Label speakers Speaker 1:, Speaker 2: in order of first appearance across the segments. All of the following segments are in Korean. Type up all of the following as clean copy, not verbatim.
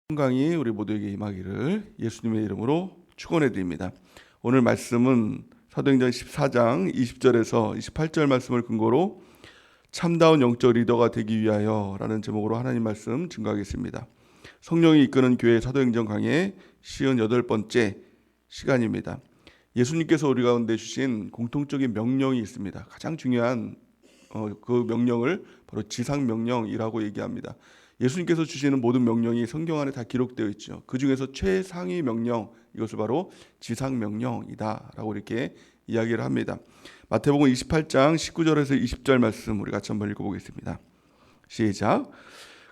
Speaker 1: 건강이 우리 모두에게 임하기를 예수님의 이름으로 축원해 드립니다. 오늘 말씀은 사도행전 14장 20절에서 28절 말씀을 근거로 참다운 영적 리더가 되기 위하여 라는 제목으로 하나님 말씀 증거하겠습니다. 성령이 이끄는 교회 사도행전 강의 58번째 시간입니다. 예수님께서 우리 가운데 주신 공통적인 명령이 있습니다. 가장 중요한 그 명령을 바로 지상명령이라고 얘기합니다. 예수님께서 주시는 모든 명령이 성경 안에 다 기록되어 있죠. 그 중에서 최상위 명령, 이것을 바로 지상명령이다라고 이렇게 이야기를 합니다. 마태복음 28장 19절에서 20절 말씀 우리 같이 한번 읽어보겠습니다. 시작.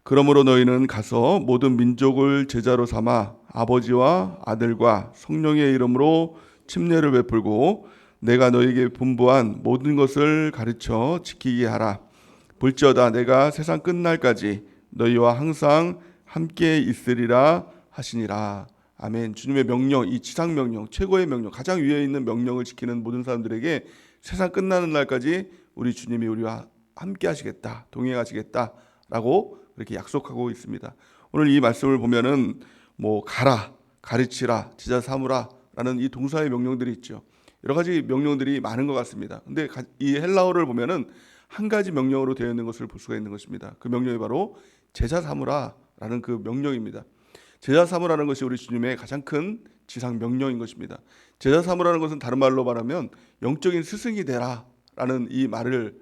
Speaker 1: 그러므로 너희는 가서 모든 민족을 제자로 삼아 아버지와 아들과 성령의 이름으로 침례를 베풀고 내가 너희에게 분부한 모든 것을 가르쳐 지키게 하라. 볼지어다 내가 세상 끝날까지 너희와 항상 함께 있으리라 하시니라. 아멘. 주님의 명령, 이 지상명령, 최고의 명령, 가장 위에 있는 명령을 지키는 모든 사람들에게 세상 끝나는 날까지 우리 주님이 우리와 함께 하시겠다, 동행하시겠다라고 그렇게 약속하고 있습니다. 오늘 이 말씀을 보면은 가라, 가르치라, 제자 삼으라 라는 이 동사의 명령들이 있죠. 여러 가지 명령들이 많은 것 같습니다. 근데 이 헬라어를 보면은 한 가지 명령으로 되어 있는 것을 볼 수가 있는 것입니다. 그 명령이 바로 제자 삼으라라는 그 명령입니다. 제자 삼으라는 것이 우리 주님의 가장 큰 지상 명령인 것입니다. 제자 삼으라는 것은 다른 말로 말하면 영적인 스승이 되라라는 이 말을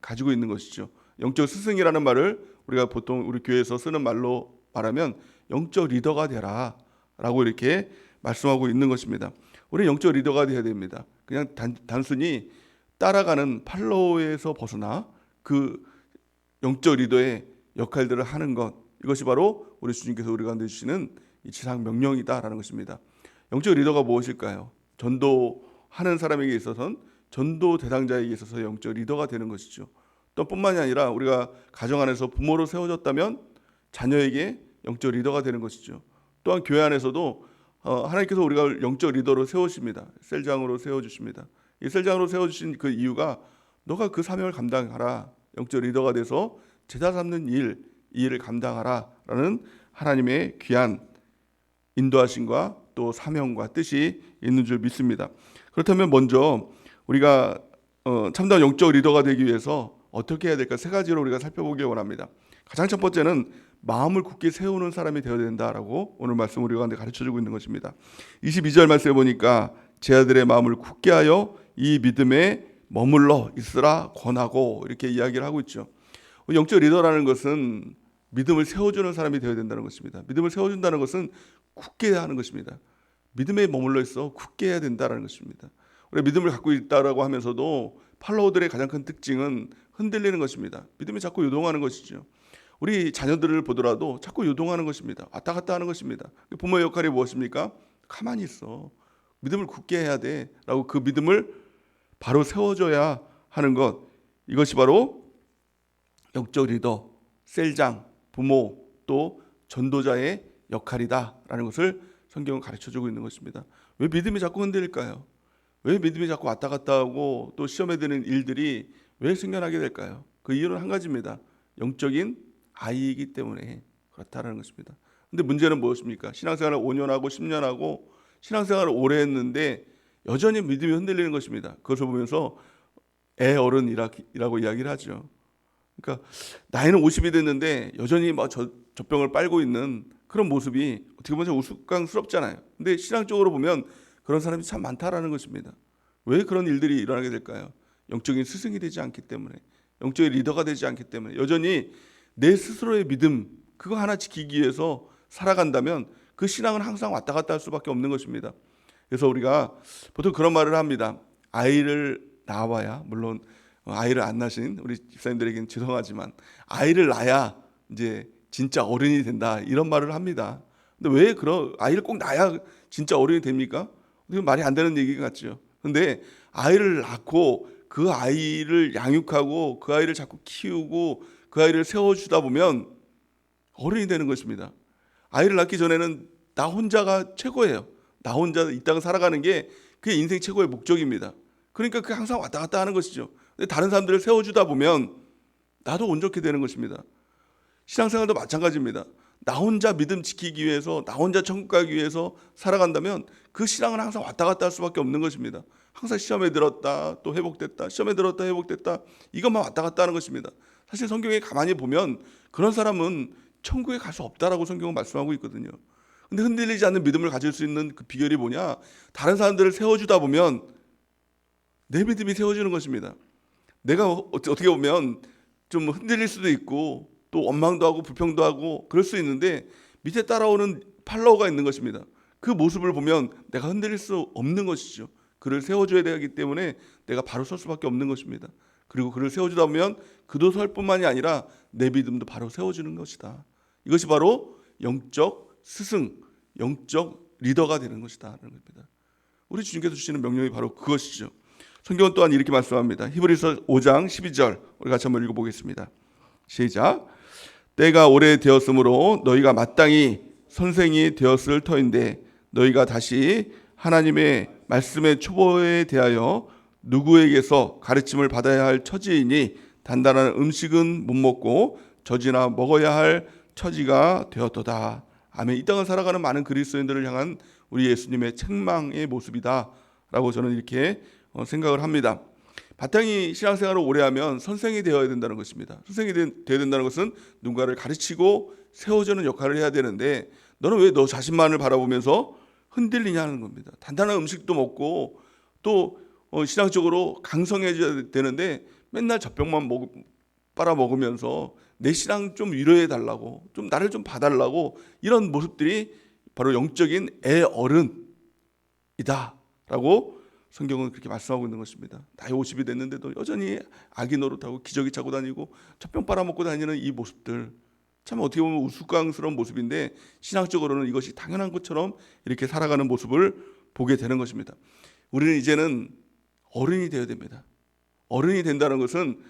Speaker 1: 가지고 있는 것이죠. 영적 스승이라는 말을 우리가 보통 우리 교회에서 쓰는 말로 말하면 영적 리더가 되라라고 이렇게 말씀하고 있는 것입니다. 우리는 영적 리더가 되어야 됩니다. 그냥 단순히 따라가는 팔로우에서 벗어나 그 영적 리더의 역할들을 하는 것, 이것이 바로 우리 주님께서 우리 가운데 주시는 이 지상 명령이다라는 것입니다. 영적 리더가 무엇일까요? 전도하는 사람에게 있어서는 전도 대상자에게 있어서 영적 리더가 되는 것이죠. 또 뿐만이 아니라 우리가 가정 안에서 부모로 세워졌다면 자녀에게 영적 리더가 되는 것이죠. 또한 교회 안에서도 하나님께서 우리가 영적 리더로 세우십니다. 셀장으로 세워주십니다. 이 셀장으로 세워주신 그 이유가 너가 그 사명을 감당하라, 영적 리더가 돼서 제자 삼는 이 일을 감당하라라는 하나님의 귀한 인도하심과 또 사명과 뜻이 있는 줄 믿습니다. 그렇다면 먼저 우리가 참다운 영적 리더가 되기 위해서 어떻게 해야 될까? 세 가지로 우리가 살펴보기 원합니다. 가장 첫 번째는 마음을 굳게 세우는 사람이 되어야 된다라고 오늘 말씀 우리 가운데 가르쳐주고 있는 것입니다. 22절 말씀에 보니까 제 아들의 마음을 굳게 하여 이 믿음에 머물러 있으라 권하고 이렇게 이야기를 하고 있죠. 영적 리더라는 것은 믿음을 세워주는 사람이 되어야 된다는 것입니다. 믿음을 세워준다는 것은 굳게 하는 것입니다. 믿음에 머물러 있어 굳게 해야 된다는 것입니다. 우리가 믿음을 갖고 있다라고 하면서도 팔로워들의 가장 큰 특징은 흔들리는 것입니다. 믿음이 자꾸 요동하는 것이죠. 우리 자녀들을 보더라도 자꾸 요동하는 것입니다. 왔다 갔다 하는 것입니다. 부모의 역할이 무엇입니까? 가만히 있어. 믿음을 굳게 해야 돼 라고 그 믿음을 바로 세워줘야 하는 것, 이것이 바로 영적 리더, 셀장, 부모, 또 전도자의 역할이다라는 것을 성경은 가르쳐주고 있는 것입니다. 왜 믿음이 자꾸 흔들릴까요? 왜 믿음이 자꾸 왔다 갔다 하고 또 시험에 드는 일들이 왜 생겨나게 될까요? 그 이유는 한 가지입니다. 영적인 아이이기 때문에 그렇다는 것입니다. 근데 문제는 무엇입니까? 신앙생활을 5년 하고 10년 하고 신앙생활을 오래 했는데 여전히 믿음이 흔들리는 것입니다. 그것을 보면서 애어른이라고 이야기를 하죠. 그러니까 나이는 50이 됐는데 여전히 젖병을 빨고 있는 그런 모습이 어떻게 보면 우스꽝스럽잖아요. 근데 신앙적으로 보면 그런 사람이 참 많다라는 것입니다. 왜 그런 일들이 일어나게 될까요? 영적인 스승이 되지 않기 때문에, 영적인 리더가 되지 않기 때문에, 여전히 내 스스로의 믿음 그거 하나 지키기 위해서 살아간다면 그 신앙은 항상 왔다 갔다 할 수밖에 없는 것입니다. 그래서 우리가 보통 그런 말을 합니다. 아이를 낳아야, 물론 아이를 안 낳으신 우리 집사님들에게는 죄송하지만 아이를 낳아야 이제 진짜 어른이 된다, 이런 말을 합니다. 근데 왜 그런 아이를 꼭 낳아야 진짜 어른이 됩니까? 이건 말이 안 되는 얘기 같죠. 근데 아이를 낳고 그 아이를 양육하고 그 아이를 자꾸 키우고 그 아이를 세워주다 보면 어른이 되는 것입니다. 아이를 낳기 전에는 나 혼자가 최고예요. 나 혼자 이 땅을 살아가는 게 그게 인생 최고의 목적입니다. 그러니까 그게 항상 왔다 갔다 하는 것이죠. 근데 다른 사람들을 세워주다 보면 나도 온전케 되는 것입니다. 신앙생활도 마찬가지입니다. 나 혼자 믿음 지키기 위해서, 나 혼자 천국 가기 위해서 살아간다면 그 신앙은 항상 왔다 갔다 할 수밖에 없는 것입니다. 항상 시험에 들었다 또 회복됐다, 시험에 들었다 회복됐다, 이것만 왔다 갔다 하는 것입니다. 사실 성경에 가만히 보면 그런 사람은 천국에 갈 수 없다라고 성경은 말씀하고 있거든요. 근데 흔들리지 않는 믿음을 가질 수 있는 그 비결이 뭐냐? 다른 사람들을 세워주다 보면 내 믿음이 세워지는 것입니다. 내가 어떻게 보면 좀 흔들릴 수도 있고 또 원망도 하고 불평도 하고 그럴 수 있는데 밑에 따라오는 팔로워가 있는 것입니다. 그 모습을 보면 내가 흔들릴 수 없는 것이죠. 그를 세워줘야 되기 때문에 내가 바로 설 수밖에 없는 것입니다. 그리고 그를 세워주다 보면 그도 설 뿐만이 아니라 내 믿음도 바로 세워지는 것이다. 이것이 바로 영적 스승, 영적 리더가 되는 것이다 하는 겁니다. 우리 주님께서 주시는 명령이 바로 그것이죠. 성경은 또한 이렇게 말씀합니다. 히브리서 5장 12절 우리 같이 한번 읽어보겠습니다. 시작. 때가 오래되었으므로 너희가 마땅히 선생이 되었을 터인데 너희가 다시 하나님의 말씀의 초보에 대하여 누구에게서 가르침을 받아야 할 처지이니 단단한 음식은 못 먹고 젖이나 먹어야 할 처지가 되었도다. 아멘. 이 땅을 살아가는 많은 그리스도인들을 향한 우리 예수님의 책망의 모습이다 라고 저는 이렇게 생각을 합니다. 바탕이 신앙생활을 오래 하면 선생이 되어야 된다는 것입니다. 선생이 되어야 된다는 것은 누군가를 가르치고 세워주는 역할을 해야 되는데 너는 왜 너 자신만을 바라보면서 흔들리냐는 겁니다. 단단한 음식도 먹고 또 신앙적으로 강성해져야 되는데 맨날 젖병만 빨아먹으면서 내 신앙 좀 위로해 달라고, 좀 나를 좀 봐달라고, 이런 모습들이 바로 영적인 애 어른이다 라고 성경은 그렇게 말씀하고 있는 것입니다. 나이 50이 됐는데도 여전히 아기 노릇하고 기저귀 차고 다니고 젖병 빨아먹고 다니는 이 모습들, 참 어떻게 보면 우스꽝스러운 모습인데 신앙적으로는 이것이 당연한 것처럼 이렇게 살아가는 모습을 보게 되는 것입니다. 우리는 이제는 어른이 되어야 됩니다. 어른이 된다는 것은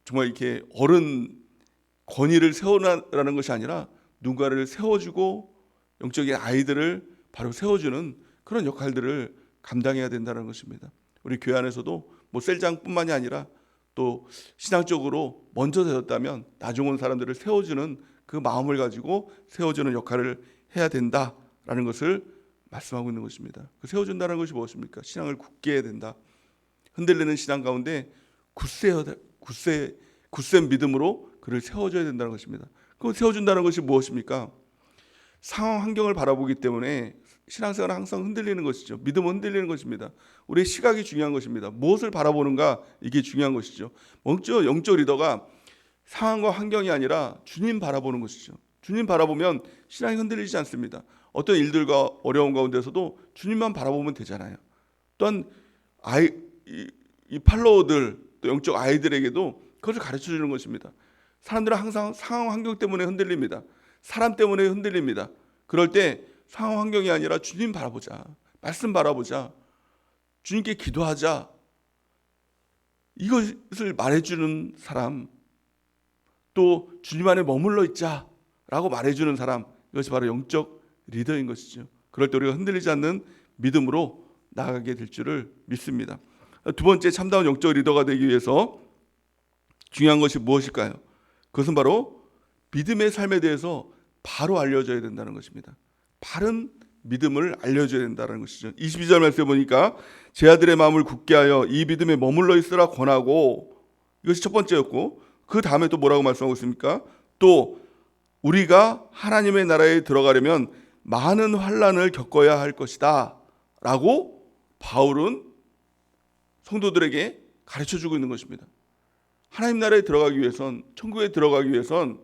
Speaker 1: 정말 이렇게 어른 권위를 세워라는 것이 아니라 누군가를 세워주고 영적인 아이들을 바로 세워주는 그런 역할들을 감당해야 된다는 것입니다. 우리 교회 안에서도 셀장뿐만이 아니라 또 신앙적으로 먼저 되었다면 나중 온 사람들을 세워주는 그 마음을 가지고 세워주는 역할을 해야 된다라는 것을 말씀하고 있는 것입니다. 그 세워준다는 것이 무엇입니까? 신앙을 굳게 해야 된다. 흔들리는 신앙 가운데 굳센 믿음으로 그를 세워줘야 된다는 것입니다. 그 세워준다는 것이 무엇입니까? 상황 환경을 바라보기 때문에 신앙생활은 항상 흔들리는 것이죠. 믿음은 흔들리는 것입니다. 우리의 시각이 중요한 것입니다. 무엇을 바라보는가, 이게 중요한 것이죠. 영적 리더가 상황과 환경이 아니라 주님 바라보는 것이죠. 주님 바라보면 신앙이 흔들리지 않습니다. 어떤 일들과 어려움 가운데서도 주님만 바라보면 되잖아요. 또한 이 팔로워들, 또 영적 아이들에게도 그것을 가르쳐 주는 것입니다. 사람들은 항상 상황 환경 때문에 흔들립니다. 사람 때문에 흔들립니다. 그럴 때 상황 환경이 아니라 주님 바라보자, 말씀 바라보자, 주님께 기도하자, 이것을 말해주는 사람, 또 주님 안에 머물러 있자라고 말해주는 사람, 이것이 바로 영적 리더인 것이죠. 그럴 때 우리가 흔들리지 않는 믿음으로 나아가게 될 줄을 믿습니다. 두 번째, 참다운 영적 리더가 되기 위해서 중요한 것이 무엇일까요? 그것은 바로 믿음의 삶에 대해서 바로 알려줘야 된다는 것입니다. 바른 믿음을 알려줘야 된다는 것이죠. 22절 말씀에 보니까 제 아들의 마음을 굳게 하여 이 믿음에 머물러 있으라 권하고, 이것이 첫 번째였고, 그 다음에 또 뭐라고 말씀하고 있습니까? 또 우리가 하나님의 나라에 들어가려면 많은 환난을 겪어야 할 것이다 라고 바울은 성도들에게 가르쳐주고 있는 것입니다. 하나님 나라에 들어가기 위해선, 천국에 들어가기 위해선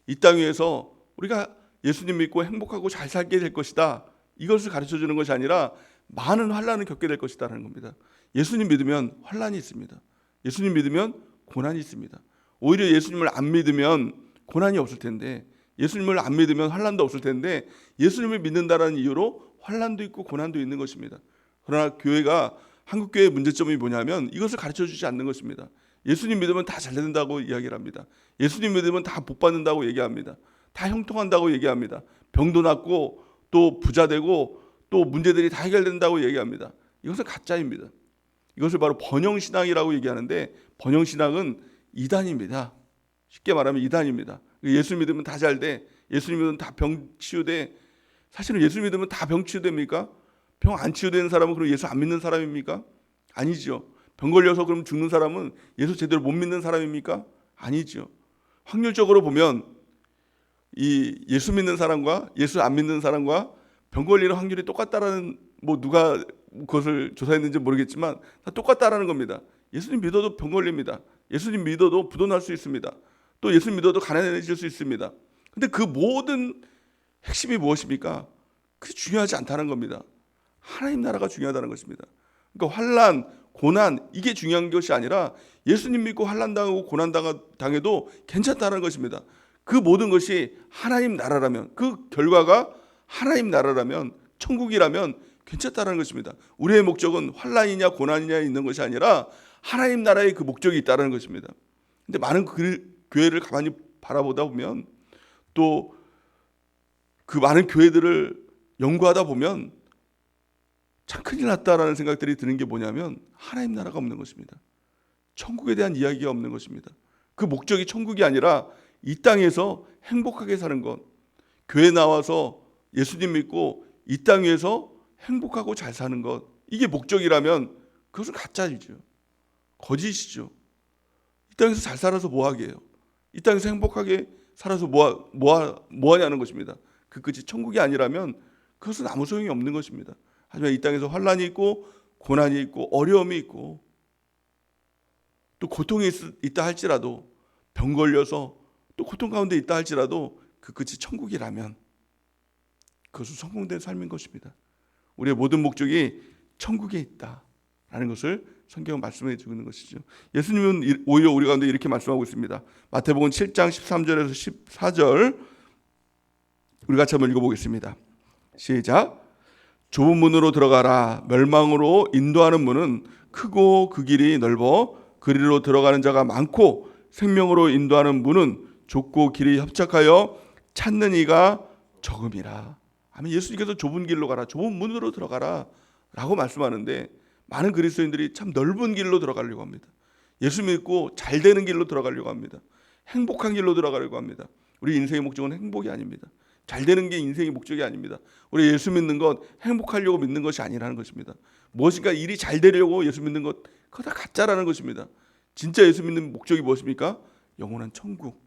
Speaker 1: 이 땅 위에서 우리가 예수님 믿고 행복하고 잘 살게 될 것이다, 이것을 가르쳐주는 것이 아니라 많은 환난을 겪게 될 것이다라는 겁니다. 예수님 믿으면 환난이 있습니다. 예수님 믿으면 고난이 있습니다. 오히려 예수님을 안 믿으면 고난이 없을 텐데, 예수님을 안 믿으면 환난도 없을 텐데, 예수님을 믿는다라는 이유로 환난도 있고 고난도 있는 것입니다. 그러나 교회가, 한국교회의 문제점이 뭐냐면 이것을 가르쳐주지 않는 것입니다. 예수님 믿으면 다 잘 된다고 이야기를 합니다. 예수님 믿으면 다 복 받는다고 얘기합니다. 다 형통한다고 얘기합니다. 병도 낫고 또 부자 되고 또 문제들이 다 해결된다고 얘기합니다. 이것은 가짜입니다. 이것을 바로 번영신앙이라고 얘기하는데, 번영신앙은 이단입니다. 쉽게 말하면 이단입니다. 예수 믿으면 다 잘 돼. 예수 믿으면 다 병 치유돼. 사실은 예수 믿으면 다 병 치유됩니까? 병 안 치유되는 사람은 그럼 예수 안 믿는 사람입니까? 아니죠. 병 걸려서 그럼 죽는 사람은 예수 제대로 못 믿는 사람입니까? 아니죠. 확률적으로 보면 이 예수 믿는 사람과 예수 안 믿는 사람과 병 걸리는 확률이 똑같다라는, 뭐 누가 그것을 조사했는지 모르겠지만 다 똑같다라는 겁니다. 예수님 믿어도 병 걸립니다. 예수님 믿어도 부도날 수 있습니다. 또 예수 믿어도 가난해질 수 있습니다. 근데 그 모든 핵심이 무엇입니까? 그게 중요하지 않다는 겁니다. 하나님 나라가 중요하다는 것입니다. 그러니까 환난, 고난 이게 중요한 것이 아니라 예수님 믿고 환난 당하고 고난 당해도 괜찮다는 것입니다. 그 모든 것이 하나님 나라라면, 그 결과가 하나님 나라라면, 천국이라면 괜찮다는 것입니다. 우리의 목적은 환난이냐 고난이냐 있는 것이 아니라 하나님 나라의 그 목적이 있다는 것입니다. 근데 많은 교회를 가만히 바라보다 보면, 또 그 많은 교회들을 연구하다 보면 참 큰일 났다라는 생각들이 드는 게 뭐냐면 하나님 나라가 없는 것입니다. 천국에 대한 이야기가 없는 것입니다. 그 목적이 천국이 아니라 이 땅에서 행복하게 사는 것, 교회 나와서 예수님 믿고 이 땅에서 행복하고 잘 사는 것, 이게 목적이라면 그것은 가짜이죠. 거짓이죠. 이 땅에서 잘 살아서 뭐하게 해요? 이 땅에서 행복하게 살아서 뭐하냐는 것입니다. 그 끝이 천국이 아니라면 그것은 아무 소용이 없는 것입니다. 하지만 이 땅에서 환난이 있고 고난이 있고 어려움이 있고 또 고통이 있다 할지라도, 병 걸려서 또 고통 가운데 있다 할지라도 그 끝이 천국이라면 그것은 성공된 삶인 것입니다. 우리의 모든 목적이 천국에 있다라는 것을 성경은 말씀해 주고 있는 것이죠. 예수님은 오히려 우리 가운데 이렇게 말씀하고 있습니다. 마태복음 7장 13절에서 14절 우리 같이 한번 읽어보겠습니다. 시작. 좁은 문으로 들어가라. 멸망으로 인도하는 문은 크고 그 길이 넓어 그리로 들어가는 자가 많고, 생명으로 인도하는 문은 좁고 길이 협착하여 찾는 이가 적음이라. 아멘. 예수님께서 좁은 길로 가라, 좁은 문으로 들어가라 라고 말씀하는데, 많은 그리스도인들이 참 넓은 길로 들어가려고 합니다. 예수 믿고 잘 되는 길로 들어가려고 합니다. 행복한 길로 들어가려고 합니다. 우리 인생의 목적은 행복이 아닙니다. 잘 되는 게 인생의 목적이 아닙니다. 우리 예수 믿는 것 행복하려고 믿는 것이 아니라는 것입니다. 무엇인가 일이 잘 되려고 예수 믿는 것, 그거 다 가짜라는 것입니다. 진짜 예수 믿는 목적이 무엇입니까? 영원한 천국.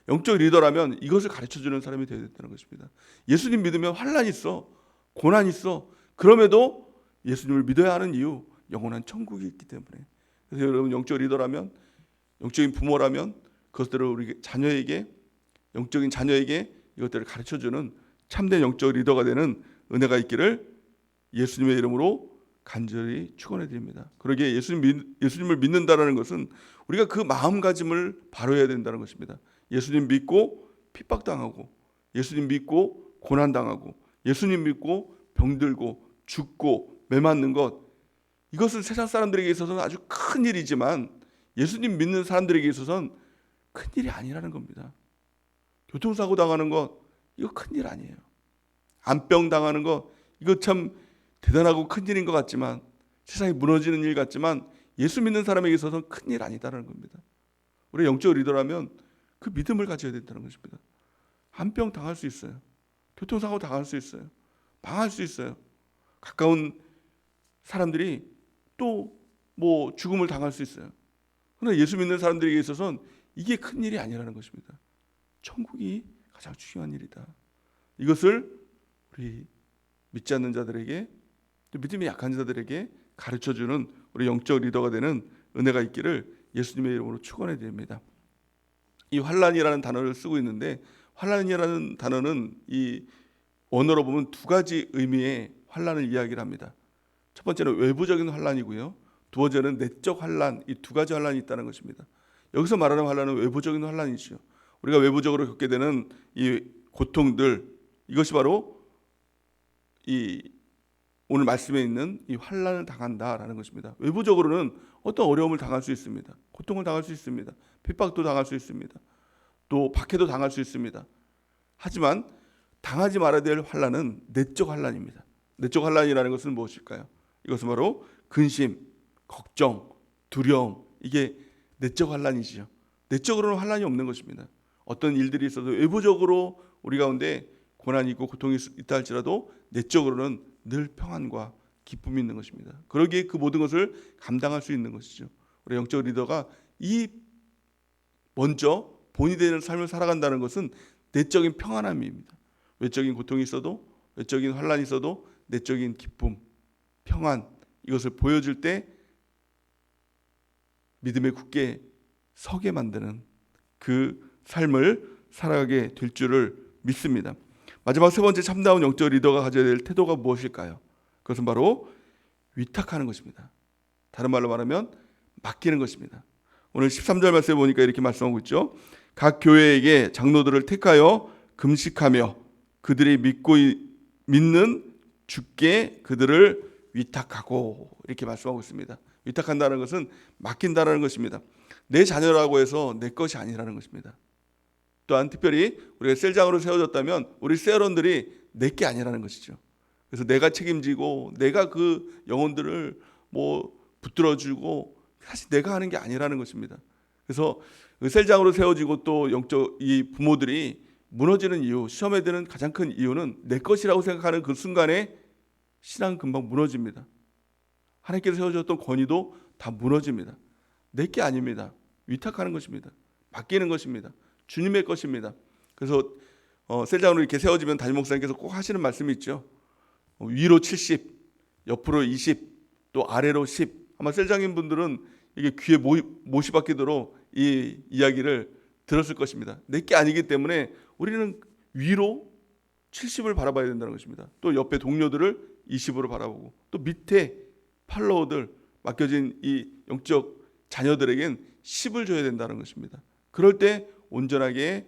Speaker 1: 영적 리더라면 이것을 가르쳐주는 사람이 되어야 된다는 것입니다. 예수님 믿으면 환난이 있어, 고난이 있어. 그럼에도 예수님을 믿어야 하는 이유, 영원한 천국이 있기 때문에. 그래서 여러분 영적 리더라면, 영적인 부모라면 그것들을 우리 자녀에게, 영적인 자녀에게 이것들을 가르쳐주는 참된 영적 리더가 되는 은혜가 있기를 예수님의 이름으로 간절히 축원해 드립니다. 그러기에 예수님을 믿는다라는 것은 우리가 그 마음가짐을 바로해야 된다는 것입니다. 예수님 믿고 핍박당하고, 예수님 믿고 고난당하고, 예수님 믿고 병들고 죽고 매맞는 것, 이것은 세상 사람들에게 있어서는 아주 큰 일이지만 예수님 믿는 사람들에게 있어서는 큰 일이 아니라는 겁니다. 교통사고 당하는 것, 이거 큰일 아니에요. 암병 당하는 것, 이거 참 대단하고 큰일인 것 같지만, 세상이 무너지는 일 같지만 예수 믿는 사람에게 있어서는 큰일 아니다라는 겁니다. 우리 영적 리더라면 그 믿음을 가져야 된다는 것입니다. 암병 당할 수 있어요. 교통사고 당할 수 있어요. 망할 수 있어요. 가까운 사람들이 또 뭐 죽음을 당할 수 있어요. 그러나 예수 믿는 사람들에게 있어서는 이게 큰일이 아니라는 것입니다. 천국이 가장 중요한 일이다. 이것을 우리 믿지 않는 자들에게, 또 믿음이 약한 자들에게 가르쳐주는 우리 영적 리더가 되는 은혜가 있기를 예수님의 이름으로 축원해 드립니다. 이 환난이라는 단어를 쓰고 있는데, 환난이라는 단어는 이 원어로 보면 두 가지 의미의 환난을 이야기를 합니다. 첫 번째는 외부적인 환난이고요, 두 번째는 내적 환난. 이 두 가지 환난이 있다는 것입니다. 여기서 말하는 환난은 외부적인 환난이죠. 우리가 외부적으로 겪게 되는 이 고통들, 이것이 바로 이 오늘 말씀에 있는 이 환난을 당한다라는 것입니다. 외부적으로는 어떤 어려움을 당할 수 있습니다. 고통을 당할 수 있습니다. 핍박도 당할 수 있습니다. 또 박해도 당할 수 있습니다. 하지만 당하지 말아야 될 환난은 내적 환난입니다. 내적 환난이라는 것은 무엇일까요? 이것은 바로 근심, 걱정, 두려움, 이게 내적 환난이지요. 내적으로는 환난이 없는 것입니다. 어떤 일들이 있어도 외부적으로 우리 가운데 고난이 있고 고통이 있다 할지라도 내적으로는 늘 평안과 기쁨이 있는 것입니다. 그러기에 그 모든 것을 감당할 수 있는 것이죠. 우리 영적 리더가 이 먼저 본이 되는 삶을 살아간다는 것은 내적인 평안함입니다. 외적인 고통이 있어도, 외적인 환란이 있어도 내적인 기쁨, 평안, 이것을 보여줄 때 믿음에 굳게 서게 만드는 그 삶을 살아가게 될 줄을 믿습니다. 마지막 세 번째 참다운 영적 리더가 가져야 될 태도가 무엇일까요? 그것은 바로 위탁하는 것입니다. 다른 말로 말하면 맡기는 것입니다. 오늘 13절 말씀에 보니까 이렇게 말씀하고 있죠. 각 교회에게 장로들을 택하여 금식하며 그들이 믿는 주께 그들을 위탁하고, 이렇게 말씀하고 있습니다. 위탁한다는 것은 맡긴다는 것입니다. 내 자녀라고 해서 내 것이 아니라는 것입니다. 또한 특별히 우리가 셀장으로 세워졌다면 우리 셀원들이 내 게 아니라는 것이죠. 그래서 내가 책임지고 내가 그 영혼들을 붙들어주고 사실 내가 하는 게 아니라는 것입니다. 그래서 그 셀장으로 세워지고 또 영적 이 부모들이 무너지는 이유, 시험에 드는 가장 큰 이유는 내 것이라고 생각하는 그 순간에 신앙은 금방 무너집니다. 하나님께서 세워주셨던 권위도 다 무너집니다. 내 게 아닙니다. 위탁하는 것입니다. 맡기는 것입니다. 주님의 것입니다. 그래서 셀장으로 이렇게 세워지면 담임 목사님께서 꼭 하시는 말씀이 있죠. 위로 70, 옆으로 20, 또 아래로 10. 아마 셀장인 분들은 이게 귀에 못이 박히도록 이 이야기를 들었을 것입니다. 내 게 아니기 때문에 우리는 위로 70을 바라봐야 된다는 것입니다. 또 옆에 동료들을 20으로 바라보고, 또 밑에 팔로워들, 맡겨진 이 영적 자녀들에겐 10을 줘야 된다는 것입니다. 그럴 때 온전하게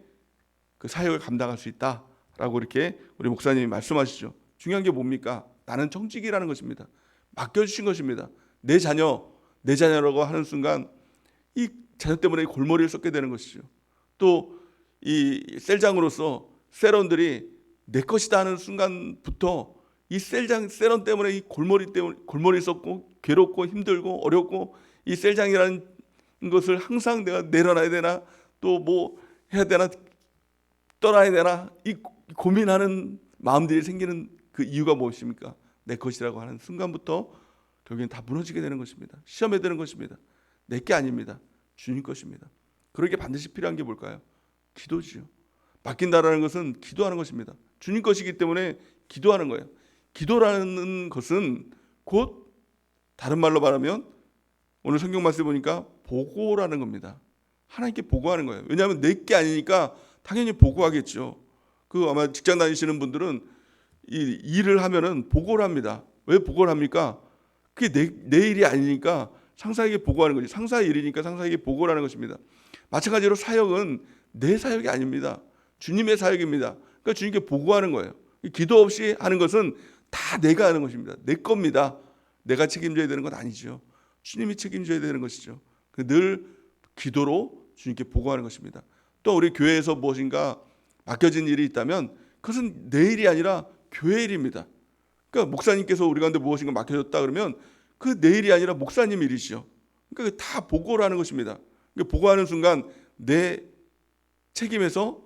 Speaker 1: 그 사역을 감당할 수 있다라고 이렇게 우리 목사님이 말씀하시죠. 중요한 게 뭡니까? 나는 청직이라는 것입니다. 맡겨주신 것입니다. 내 자녀라고 하는 순간 이 자녀 때문에 골머리를 썩게 되는 것이죠. 또 이 셀장으로서 셀원들이 내 것이다 하는 순간부터 이 셀원 때문에 이 골머리 썩고 괴롭고 힘들고 어렵고, 이 셀장이라는 것을 항상 내가 내려놔야 되나, 또 뭐 해야 되나, 떠나야 되나, 이 고민하는 마음들이 생기는 그 이유가 무엇입니까? 내 것이라고 하는 순간부터 결국엔 다 무너지게 되는 것입니다. 시험에 드는 것입니다. 내 게 아닙니다. 주님 것입니다. 그러기에 반드시 필요한 게 뭘까요? 기도지요. 맡긴다라는 것은 기도하는 것입니다. 주님 것이기 때문에 기도하는 거예요. 기도라는 것은 곧 다른 말로 말하면 오늘 성경 말씀 보니까 보고라는 겁니다. 하나님께 보고하는 거예요. 왜냐하면 내 게 아니니까 당연히 보고하겠죠. 그 아마 직장 다니시는 분들은 이 일을 하면은 보고를 합니다. 왜 보고를 합니까? 그게 내 일이 아니니까 상사에게 보고하는 거지. 상사의 일이니까 상사에게 보고를 하는 것입니다. 마찬가지로 사역은 내 사역이 아닙니다. 주님의 사역입니다. 그러니까 주님께 보고하는 거예요. 기도 없이 하는 것은 다 내가 하는 것입니다. 내 겁니다. 내가 책임져야 되는 건 아니죠. 주님이 책임져야 되는 것이죠. 늘 기도로 주님께 보고하는 것입니다. 또 우리 교회에서 무엇인가 맡겨진 일이 있다면 그것은 내 일이 아니라 교회 일입니다. 그러니까 목사님께서 우리 가운데 무엇인가 맡겨졌다 그러면 그 내 일이 아니라 목사님 일이죠. 그러니까 다 보고를 하는 것입니다. 그러니까 보고하는 순간 내 책임에서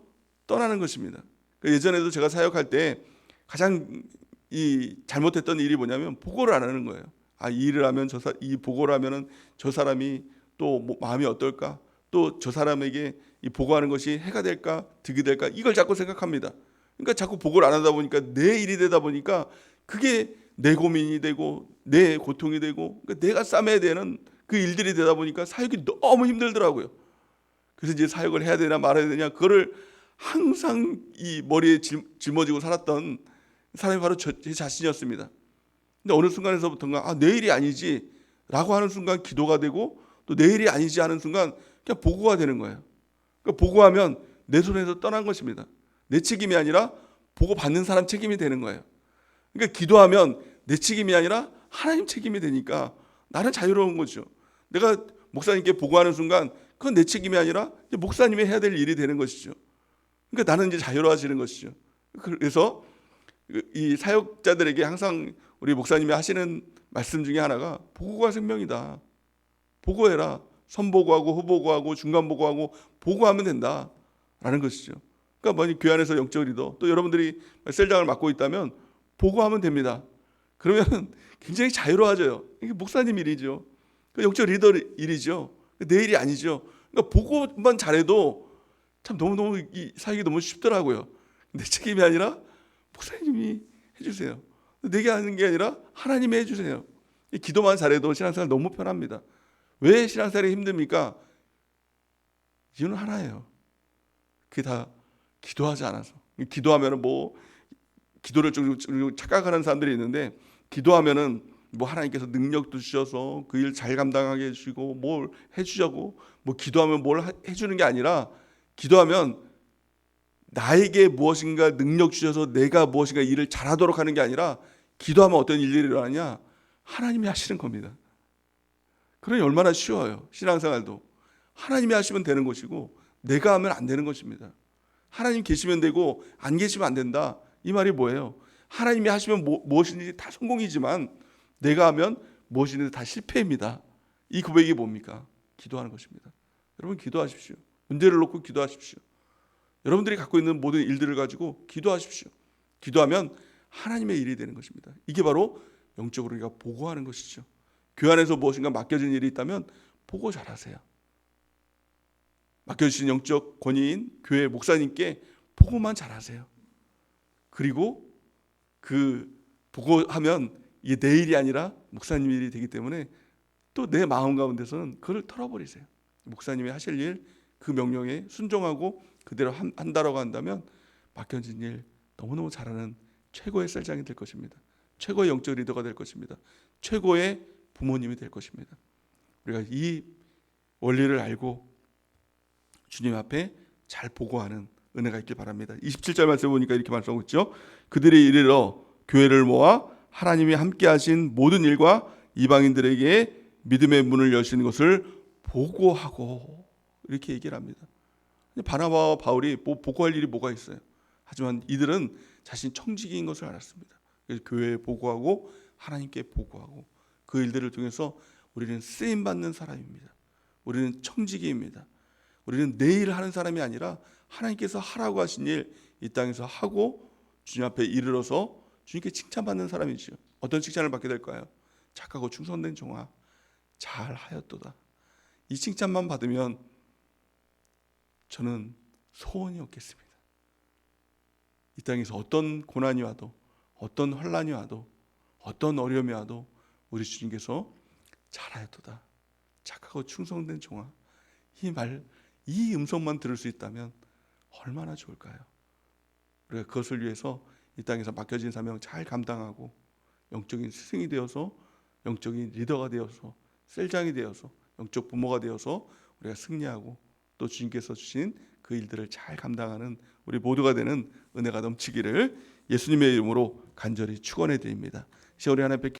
Speaker 1: 떠나는 것입니다. 그러니까 예전에도 제가 사역할 때 가장 이 잘못했던 일이 뭐냐면 보고를 안 하는 거예요. 이 일을 하면 이 보고를 하면은 저 사람이 또 마음이 어떨까? 또 저 사람에게 이 보고하는 것이 해가 될까? 득이 될까? 이걸 자꾸 생각합니다. 그러니까 자꾸 보고를 안 하다 보니까 내 일이 되다 보니까 그게 내 고민이 되고 내 고통이 되고, 그러니까 내가 싸매야 되는 그 일들이 되다 보니까 사역이 너무 힘들더라고요. 그래서 이제 사역을 해야 되나 말아야 되냐, 그거를 항상 이 머리에 짊어지고 살았던 사람이 바로 제 자신이었습니다. 근데 어느 순간에서부터인가 내 일이 아니지 라고 하는 순간 기도가 되고, 또 내 일이 아니지 하는 순간 그냥 보고가 되는 거예요. 그러니까 보고하면 내 손에서 떠난 것입니다. 내 책임이 아니라 보고 받는 사람 책임이 되는 거예요. 그러니까 기도하면 내 책임이 아니라 하나님 책임이 되니까 나는 자유로운 거죠. 내가 목사님께 보고하는 순간 그건 내 책임이 아니라 목사님이 해야 될 일이 되는 것이죠. 그러니까 나는 이제 자유로워지는 것이죠. 그래서 이 사역자들에게 항상 우리 목사님이 하시는 말씀 중에 하나가 보고가 생명이다. 보고해라. 선보고하고 후보고하고 중간보고하고 보고하면 된다 라는 것이죠. 그러니까 만약 교회 안에서 영적 리더, 또 여러분들이 셀장을 맡고 있다면 보고하면 됩니다. 그러면 굉장히 자유로워져요. 이게 목사님 일이죠. 영적 리더 일이죠. 내 일이 아니죠. 그러니까 보고만 잘해도 참 너무너무 사역이 너무 쉽더라고요. 내 책임이 아니라 목사님이 해주세요. 내게 하는 게 아니라 하나님이 해주세요. 기도만 잘해도 신앙생활 너무 편합니다. 왜 신앙생활이 힘듭니까? 이유는 하나예요. 그게 다 기도하지 않아서. 기도하면은 기도를 좀 착각하는 사람들이 있는데, 기도하면은 하나님께서 능력도 주셔서 그 일 잘 감당하게 해주시고 뭘 해주자고, 기도하면 뭘 해주는 게 아니라, 기도하면 나에게 무엇인가 능력 주셔서 내가 무엇인가 일을 잘하도록 하는 게 아니라, 기도하면 어떤 일들이 일어나냐? 하나님이 하시는 겁니다. 그러니 얼마나 쉬워요. 신앙생활도 하나님이 하시면 되는 것이고 내가 하면 안 되는 것입니다. 하나님 계시면 되고 안 계시면 안 된다. 이 말이 뭐예요? 하나님이 하시면 무엇이든지 다 성공이지만 내가 하면 무엇이든지 다 실패입니다. 이 고백이 뭡니까? 기도하는 것입니다. 여러분 기도하십시오. 문제를 놓고 기도하십시오. 여러분들이 갖고 있는 모든 일들을 가지고 기도하십시오. 기도하면 하나님의 일이 되는 것입니다. 이게 바로 영적으로 우리가 보고하는 것이죠. 교회 안에서 무엇인가 맡겨진 일이 있다면 보고 잘하세요. 맡겨주신 영적 권위인 교회 목사님께 보고만 잘하세요. 그리고 그 보고하면 이게 내 일이 아니라 목사님 일이 되기 때문에 또 내 마음 가운데서는 그걸 털어버리세요. 목사님이 하실 일, 그 명령에 순종하고 그대로 한다라고 한다면 맡겨진 일 너무너무 잘하는 최고의 셀장이 될 것입니다. 최고의 영적 리더가 될 것입니다. 최고의 부모님이 될 것입니다. 우리가 이 원리를 알고 주님 앞에 잘 보고하는 은혜가 있길 바랍니다. 27절 말씀 보니까 이렇게 말씀하고 있죠. 그들이 이르러 교회를 모아 하나님이 함께 하신 모든 일과 이방인들에게 믿음의 문을 여시는 것을 보고하고, 이렇게 얘기를 합니다. 바나바와 바울이 보고할 일이 뭐가 있어요? 하지만 이들은 자신 청지기인 것을 알았습니다. 그래서 교회에 보고하고 하나님께 보고하고, 그 일들을 통해서 우리는 쓰임받는 사람입니다. 우리는 청지기입니다. 우리는 내 일을 하는 사람이 아니라 하나님께서 하라고 하신 일 이 땅에서 하고 주님 앞에 이르러서 주님께 칭찬받는 사람이죠. 어떤 칭찬을 받게 될까요? 착하고 충성된 종아 잘하였도다. 이 칭찬만 받으면 저는 소원이 없겠습니다. 이 땅에서 어떤 고난이 와도, 어떤 환난이 와도, 어떤 어려움이 와도 우리 주님께서 잘하였도다. 착하고 충성된 종아. 이 음성만 들을 수 있다면 얼마나 좋을까요? 우리가 그것을 위해서 이 땅에서 맡겨진 사명 잘 감당하고 영적인 스승이 되어서, 영적인 리더가 되어서, 셀장이 되어서, 영적 부모가 되어서 우리가 승리하고 또 주님께서 주신 그 일들을 잘 감당하는 우리 모두가 되는 은혜가 넘치기를 예수님의 이름으로 간절히 축원해 드립니다. 시월에 하나님 뵙기